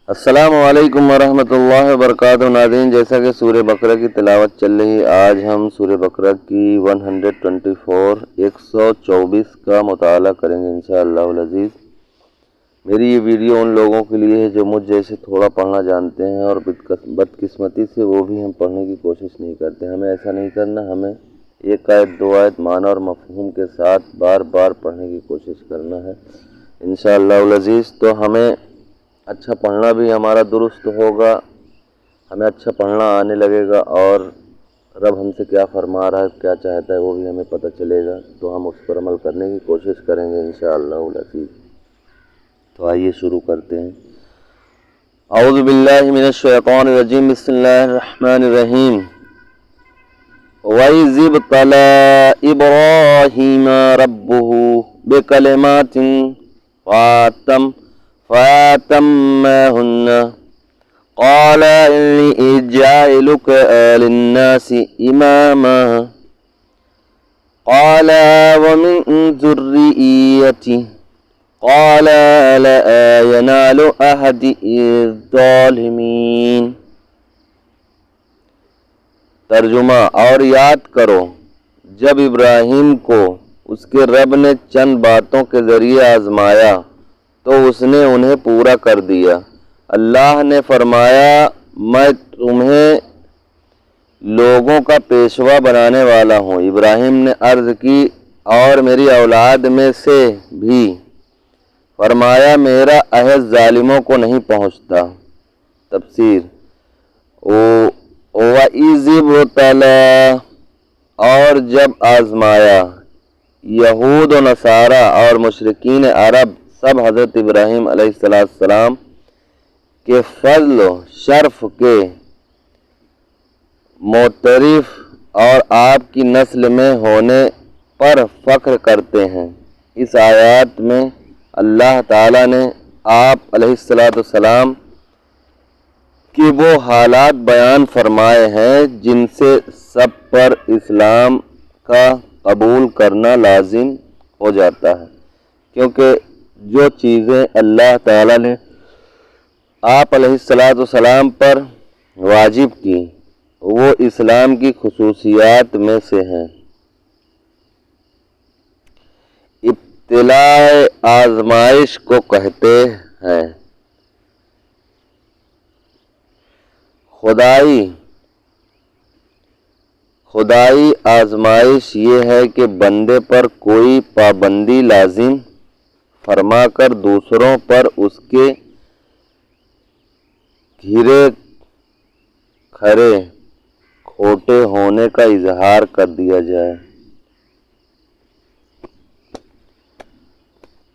السلام علیکم ورحمۃ اللہ وبرکاتہ۔ ناظرین، جیسا کہ سورہ بقرہ کی تلاوت چل رہی، آج ہم سورہ بقرہ کی 124 کا مطالعہ کریں گے انشاءاللہ العزیز۔ میری یہ ویڈیو ان لوگوں کے لیے ہے جو مجھ جیسے تھوڑا پڑھنا جانتے ہیں اور بدقسمتی سے وہ بھی ہم پڑھنے کی کوشش نہیں کرتے۔ ہمیں ایسا نہیں کرنا، ہمیں ایک آیت دو آیت معنی اور مفہوم کے ساتھ بار بار پڑھنے کی کوشش کرنا ہے انشاءاللہ العزیز۔ تو ہمیں اچھا پڑھنا بھی ہمارا درست ہوگا، ہمیں اچھا پڑھنا آنے لگے گا، اور رب ہم سے کیا فرما رہا ہے، کیا چاہتا ہے، وہ بھی ہمیں پتہ چلے گا، تو ہم اس پر عمل کرنے کی کوشش کریں گے انشاءاللہ العزیز۔ تو آئیے شروع کرتے ہیں۔ اعوذ باللہ من الشیطان الرجیم، بسم اللہ الرحمن الرحیم۔ وَإِذِ ابْتَلَىٰ إِبْرَاهِيمَ رَبُّهُ بِكَلِمَاتٍ فَأَتَمَّهُنَّ قَالَ إِنِّي جَاعِلُكَ لِلنَّاسِ إِمَامًا قَالَ وَمِن ذُرِّيَّتِي قَالَ لَا يَنَالُ عَهْدِي الظَّالِمِينَ۔ ترجمہ: اور یاد کرو جب ابراہیم کو اس کے رب نے چند باتوں کے ذریعے آزمایا تو اس نے انہیں پورا کر دیا۔ اللہ نے فرمایا، میں تمہیں لوگوں کا پیشوا بنانے والا ہوں۔ ابراہیم نے عرض کی، اور میری اولاد میں سے بھی؟ فرمایا، میرا عہد ظالموں کو نہیں پہنچتا۔ تفسیر: وَإِذِ ابْتَلَىٰ، اور جب آزمایا، یہود و نصارہ اور مشرکین عرب سب حضرت ابراہیم علیہ السلام کے فضل و شرف کے معترف اور آپ کی نسل میں ہونے پر فخر کرتے ہیں۔ اس آیات میں اللہ تعالیٰ نے آپ علیہ السلام کہ وہ حالات بیان فرمائے ہیں جن سے سب پر اسلام کا قبول کرنا لازم ہو جاتا ہے، کیونکہ جو چیزیں اللہ تعالیٰ نے آپ علیہ السلام پر واجب کی وہ اسلام کی خصوصیات میں سے ہیں۔ ابتلاء آزمائش کو کہتے ہیں۔ خدائی آزمائش یہ ہے کہ بندے پر کوئی پابندی لازم فرما کر دوسروں پر اس کے گھرے کھرے کھوٹے ہونے کا اظہار کر دیا جائے۔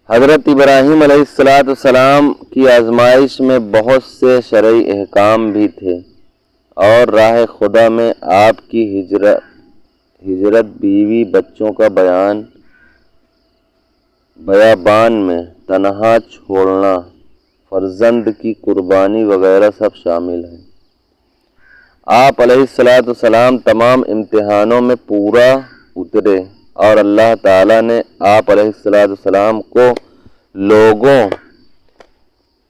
حضرت ابراہیم علیہ السلام کی آزمائش میں بہت سے شرعی احکام بھی تھے، اور راہ خدا میں آپ کی ہجرت، بیوی بچوں کا بیابان میں تنہا چھوڑنا، فرزند کی قربانی وغیرہ سب شامل ہیں۔ آپ علیہ السلام تمام امتحانوں میں پورا اترے، اور اللہ تعالیٰ نے آپ علیہ السلام کو لوگوں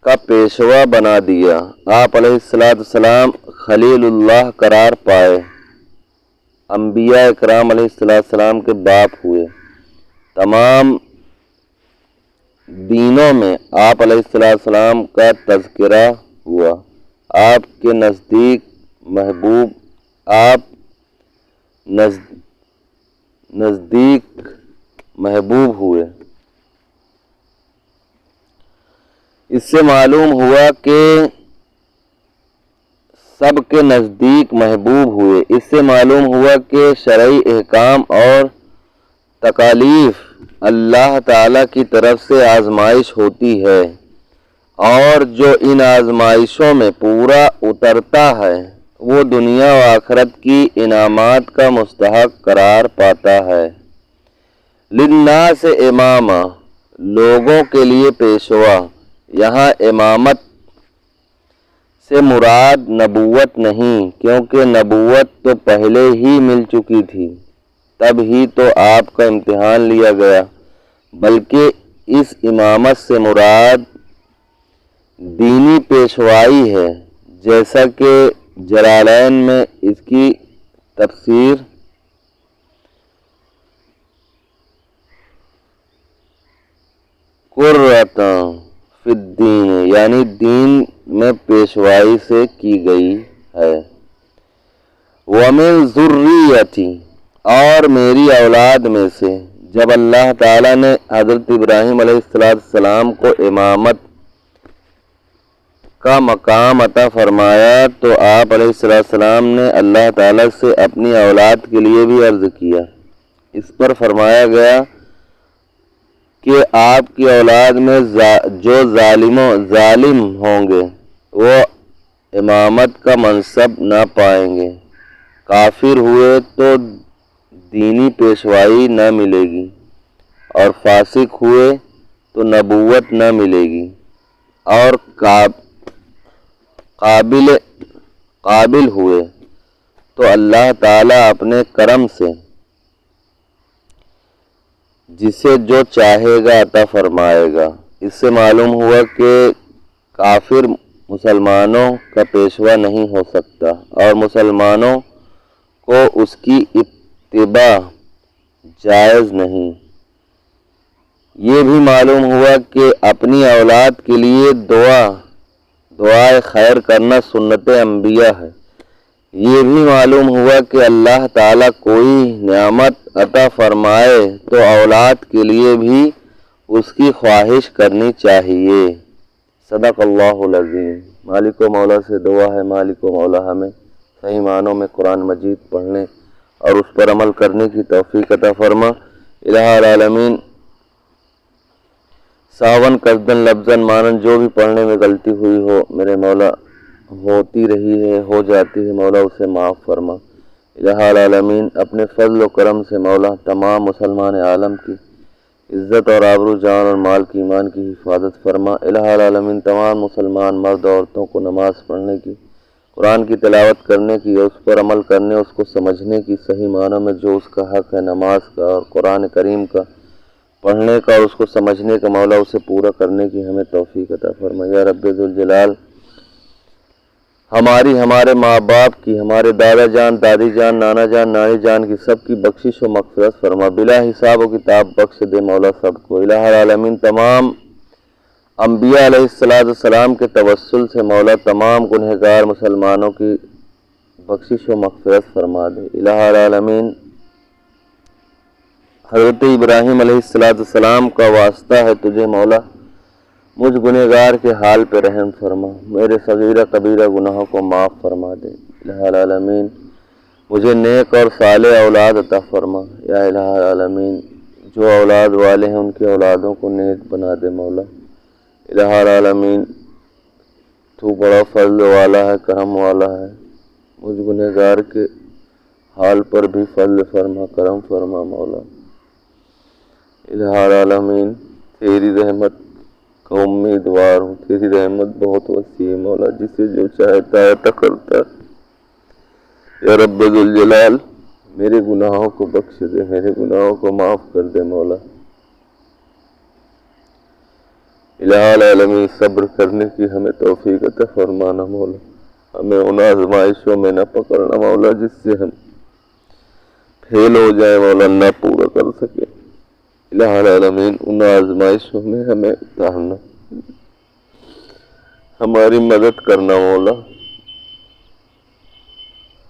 کا پیشوا بنا دیا۔ آپ علیہ السلام خلیل اللہ قرار پائے، انبیاء اکرام علیہ السلام کے باپ ہوئے۔ تمام دینوں میں آپ علیہ السلام کا تذکرہ ہوا۔ آپ کے نزدیک محبوب ہوئے۔ اس سے معلوم ہوا کہ سب کے نزدیک محبوب ہوئے۔ اس سے معلوم ہوا کہ شرعی احکام اور تکالیف اللہ تعالیٰ کی طرف سے آزمائش ہوتی ہے، اور جو ان آزمائشوں میں پورا اترتا ہے وہ دنیا و آخرت کی انعامات کا مستحق قرار پاتا ہے۔ للناس اماما، لوگوں کے لیے پیشوا۔ یہاں امامت سے مراد نبوت نہیں، کیونکہ نبوت تو پہلے ہی مل چکی تھی، تب ہی تو آپ کا امتحان لیا گیا، بلکہ اس امامت سے مراد دینی پیشوائی ہے، جیسا کہ جلالین میں اس کی تفسیر قرۃ فی الدین یعنی دین میں پیشوائی سے کی گئی ہے۔ وَمِن ذُرِّيَّتِي اور میری اولاد میں سے، جب اللہ تعالیٰ نے حضرت ابراہیم علیہ السلام کو امامت کا مقام عطا فرمایا تو آپ علیہ السلام نے اللہ تعالیٰ سے اپنی اولاد کے لیے بھی عرض کیا۔ اس پر فرمایا گیا کہ آپ کی اولاد میں جو ظالم ہوں گے وہ امامت کا منصب نہ پائیں گے، کافر ہوئے تو دینی پیشوائی نہ ملے گی، اور فاسق ہوئے تو نبوت نہ ملے گی، اور قابل ہوئے تو اللہ تعالیٰ اپنے کرم سے جسے جو چاہے گا عطا فرمائے گا۔ اس سے معلوم ہوا کہ کافر مسلمانوں کا پیشوا نہیں ہو سکتا، اور مسلمانوں کو اس کی اتباع جائز نہیں۔ یہ بھی معلوم ہوا کہ اپنی اولاد کے لیے دعائے خیر کرنا سنت انبیاء ہے۔ یہ بھی معلوم ہوا کہ اللہ تعالیٰ کوئی نعمت عطا فرمائے تو اولاد کے لیے بھی اس کی خواہش کرنی چاہیے۔ صدق اللہ العظیم۔ مالک و مولا سے دعا ہے، مالک و مولا ہمیں صحیح معنوں میں قرآن مجید پڑھنے اور اس پر عمل کرنے کی توفیق عطا فرما۔ الہ العالمین، ساون کردن لفظاً مانن جو بھی پڑھنے میں غلطی ہوئی ہو میرے مولا، ہوتی رہی ہے، ہو جاتی ہے، مولا اسے معاف فرما۔ الہ العالمین، اپنے فضل و کرم سے مولا تمام مسلمان عالم کی عزت اور آبرو، جان اور مال کی، ایمان کی حفاظت فرما۔ الہ العالمین، تمام مسلمان مرد عورتوں کو نماز پڑھنے کی، قرآن کی تلاوت کرنے کی، اس پر عمل کرنے، اس کو سمجھنے کی، صحیح معنوں میں جو اس کا حق ہے نماز کا اور قرآن کریم کا پڑھنے کا اور اس کو سمجھنے کا، مولا اسے پورا کرنے کی ہمیں توفیق عطا فرما۔ یا رب ذوالجلال، ہماری، ہمارے ماں باپ کی، ہمارے دادا جان، دادی جان، نانا جان، نانی جان کی سب کی بخشش و مغفرت فرما، بلا حساب و کتاب بخش دے مولا سب کو۔ الہ العالمین، تمام انبیاء علیہ السلام کے توسل سے مولا تمام گنہگار مسلمانوں کی بخشش و مغفرت فرما دے۔ الہ العالمین، حضرت ابراہیم علیہ السلام کا واسطہ ہے تجھے مولا، مجھ گنہگار کے حال پہ رحم فرما، میرے صغیرہ کبیرہ گناہوں کو معاف فرما دے۔ الہ العالمین، مجھے نیک اور صالح اولاد عطا فرما۔ یا الہ العالمین، جو اولاد والے ہیں ان کی اولادوں کو نیک بنا دے مولا۔ الہ العالمین، تو بڑا فضل والا ہے، کرم والا ہے، مجھ گنہگار کے حال پر بھی فضل فرما، کرم فرما مولا۔ الہ العالمین، تیری رحمت کا امیدوار ہوں، تیری رحمت بہت وسیع ہے مولا، جسے جو چاہتا ہے عطا کرتا ہے۔ یا رب ذوالجلال، میرے گناہوں کو بخش دے، میرے گناہوں کو معاف کر دے مولا۔ الہ العالمین، صبر کرنے کی ہمیں توفیق عطا فرمانا مولا، ہمیں ان آزمائشوں میں نہ پکڑنا مولا جس سے ہم فیل ہو جائیں مولا، نہ پورا کر سکے۔ الہ العالمین، ان آزمائشوں میں ہمیں اتارنا، ہماری مدد کرنا مولا۔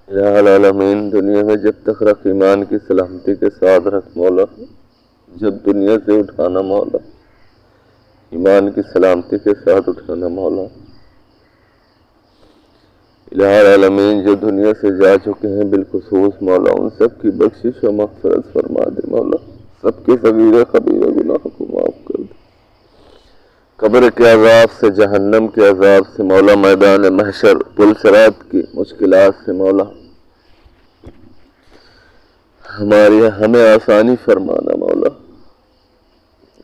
الہ العالمین، دنیا میں جب تک رکھ، ایمان کی سلامتی کے ساتھ رکھ مولا، جب دنیا سے اٹھانا مولا، ایمان کی سلامتی کے ساتھ اٹھانا مولا۔ الہ العالمین، جو دنیا سے جا چکے ہیں بالخصوص مولا، ان سب کی بخشش و مغفرت فرما دے مولا، سب کے صغیرہ کبیرہ گناہوں کو معاف کر دے۔ قبر کے عذاب سے، جہنم کے عذاب سے مولا، میدان محشر، پل صراط کی مشکلات سے مولا ہمیں آسانی فرمانا مولا۔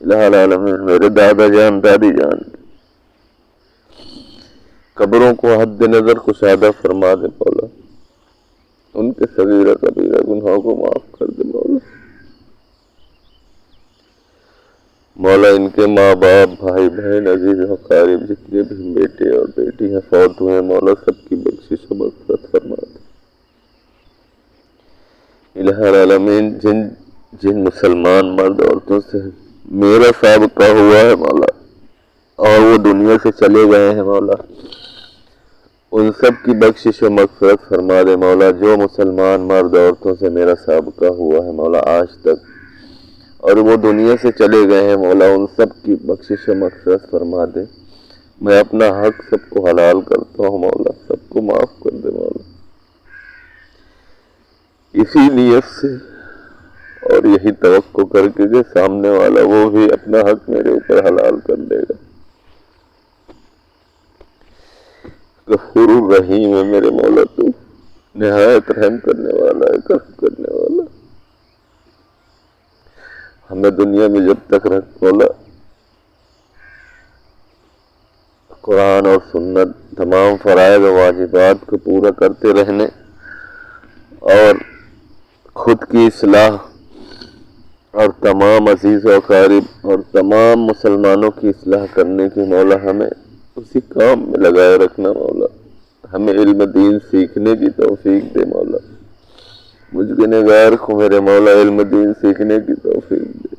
الہ العالمین، میرے دادا جان، دادی جان قبروں کو حد نظر کشادہ فرما دے مولا، ان کے صغیرہ کبیرہ گناہوں کو معاف کر دے مولا۔ مولا ان کے ماں باپ بھائی بہن عزیز و قریب جتنے بھی بیٹے اور بیٹی ہیں فوت ہوئے مولا سب کی بخشش و مغفرت فرما دے۔ الہ العالمین جن مسلمان مرد عورتوں سے میرا سابقہ ہوا ہے مولا اور وہ دنیا سے چلے گئے ہیں مولا ان سب کی بخشش و مغفرت فرما دے مولا۔ جو مسلمان مرد عورتوں سے میرا سابقہ ہوا ہے مولا آج تک اور وہ دنیا سے چلے گئے ہیں مولا ان سب کی بخشش و مغفرت فرما دے۔ میں اپنا حق سب کو حلال کرتا ہوں مولا، سب کو معاف کر دے مولا، اسی نیت سے اور یہی توقع کر کے کہ سامنے والا وہ بھی اپنا حق میرے اوپر حلال کر دے گا۔ غفور الرحیم ہے میرے مولا، تو نہایت رحم کرنے والا ہے، کرم کرنے والا۔ ہمیں دنیا میں جب تک رکھ مولا قرآن اور سنت تمام فرائض و واجبات کو پورا کرتے رہنے اور خود کی اصلاح اور تمام عزیز و اقارب اور تمام مسلمانوں کی اصلاح کرنے کی مولا ہمیں اسی کام میں لگائے رکھنا مولا۔ ہمیں علم دین سیکھنے کی توفیق دے مولا، مجھ گنہگار کو میرے مولا علم دین سیکھنے کی توفیق دے۔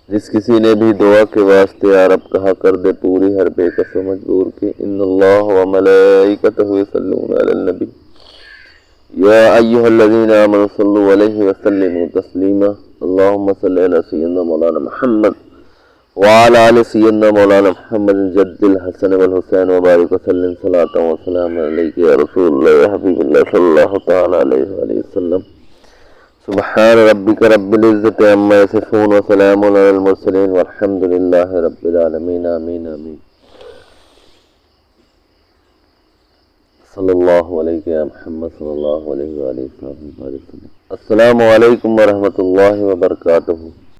جس کسی نے بھی دعا کے واسطے یا رب کہا کر دے پوری ہر بے کس و مجبور کی۔ ان اللہ و ملائکتہ یصلون علی النبی یا ایہا الذین آمنوا صلوا علیہ وسلموا تسلیما۔ اللہم صلی علی سیدنا مولانا محمد وعلی آل سیدنا مولانا محمد جد الحسن والحسین وبارک وسلم صلاۃ و سلام علیک یا رسول اللہ یا حبیب اللہ صلی اللہ تعالی علیہ وآلہ وسلم۔ سبحان ربک رب العزت عما یصفون وسلام علی المرسلین والحمد للہ رب العالمین۔ آمین آمین۔ صلی اللہ علیہ یا محمد صلی اللہ علیہ وآلہ وسلم۔ السلام علیکم ورحمۃ اللہ وبرکاتہ۔